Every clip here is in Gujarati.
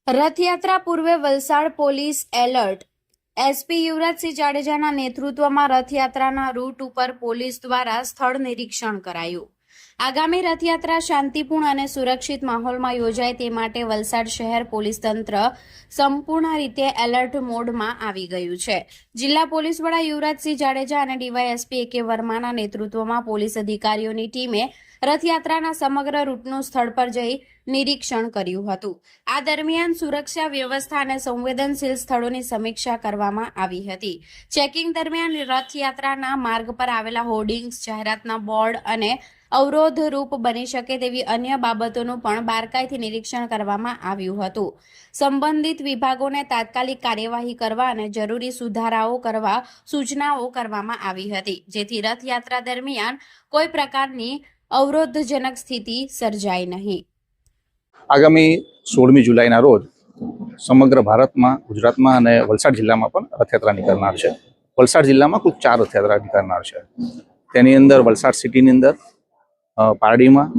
રથયાત્રા પૂર્વે Valsad police alert. SP Yuvrajsinh જાડેજાના નેતૃત્વમાં રથયાત્રાના રૂટ ઉપર પોલીસ દ્વારા સ્થળ નિરીક્ષણ કરાયું. આગામી રથયાત્રા શાંતિપૂર્ણ અને સુરક્ષિત માહોલમાં યોજાય તે માટે વલસાડ શહેર પોલીસ તંત્ર સંપૂર્ણ રીતે એલર્ટ મોડમાં આવી ગયું છે. જિલ્લા પોલીસ વડા યુવરાજસિંહ જાડેજા અને ડીવાયએસપી AK વર્માના નેતૃત્વમાં પોલીસ અધિકારીઓની ટીમે રથયાત્રાના સમગ્ર રૂટનું સ્થળ પર જઈ નિરીક્ષણ કર્યું હતું. આ દરમિયાન સુરક્ષા વ્યવસ્થા અને સંવેદનશીલ સ્થળોની સમીક્ષા કરવામાં આવી હતી. ચેકિંગ દરમિયાન રથયાત્રાના માર્ગ પર આવેલા હોર્ડિંગ્સ, જાહેરાતના બોર્ડ અને અવરોધરૂપ બની શકે તેવી અન્ય બાબતોનું પણ બારકાઈથી નિરીક્ષણ કરવામાં આવ્યું હતું. સંબંધિત વિભાગોને તાત્કાલિક કાર્યવાહી કરવા અને જરૂરી સુધારાઓ કરવા સૂચનાઓ કરવામાં આવી હતી, જેથી રથયાત્રા દરમિયાન કોઈ પ્રકારની અવરોધજનક સ્થિતિ સર્જાય નહીં. આગામી 16મી જુલાઈના રોજ સમગ્ર ભારતમાં, ગુજરાતમાં અને વલસાડ જિલ્લામાં પણ રથયાત્રા નીકળનાર છે. વલસાડ જિલ્લામાં કુલ 4 રથયાત્રા નીકળનાર છે. તેની અંદર વલસાડ સિટીની અંદર પારડીમાં,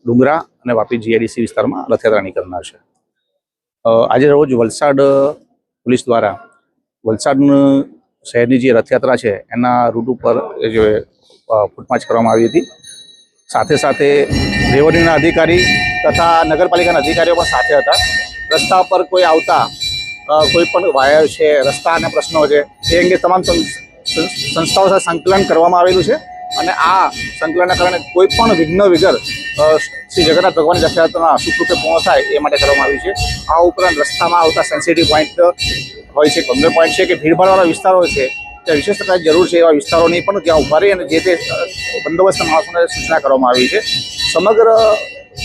ડુંગરા અને વાપી GIDC વિસ્તારમાં રથયાત્રા નીકળનાર છે. આજે રોજ વલસાડ પોલીસ દ્વારા વલસાડ શહેરની જે રથયાત્રા છે એના રૂટ ઉપર જે ફૂટમાર્ચ કરવામાં આવી હતી. સાથે સાથે રેવન્યુના અધિકારી તથા નગરપાલિકાના અધિકારીઓ પણ સાથે હતા. રસ્તા પર કોઈ આવતા કોઈ પણ વાયર છે, રસ્તાના પ્રશ્નો છે, એ અંગે તમામ સંસ્થાઓ સાથે સંકલન કરવામાં આવેલું છે અને આ સંકલનના કારણે કોઈ પણ વિઘ્ન વગર શ્રી જગન્નાથ ભગવાનની રથયાત્રા સુખરૂપે પૂર્ણ થાય એ માટે કરવામાં આવ્યું છે. આ ઉપરાંત રસ્તામાં આવતા સેન્સિટિવ પોઈન્ટ હોય છે, ગંભીર પોઈન્ટ છે કે ભીડભાડવાળા વિસ્તારો છે, ત્યાં વિશેષ પ્રકારની જરૂર છે એવા વિસ્તારોની પણ ત્યાં ઉભા રહી અને જે તે બંદોબસ્તના માણસોને સૂચના કરવામાં આવી છે. સમગ્ર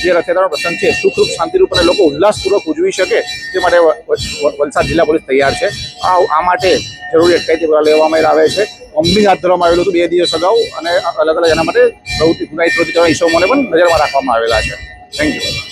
જે રથયાત્રાનો પ્રસંગ છે સુખરૂપ, શાંતિરૂપ અને લોકો ઉલ્લાસપૂર્વક ઉજવી શકે તે માટે વલસાડ જિલ્લા પોલીસ તૈયાર છે. આ માટે જરૂરી અટકાયતી પગલાં લેવામાં આવે છે. કંપની હાથ ધરવામાં આવેલું હતું 2 દિવસ અગાઉ અને અલગ અલગ એના માટે ગુનાહિત પ્રવૃત્તિ કરવાના ઇસમોને પણ નજરમાં રાખવામાં આવેલા છે. Thank you.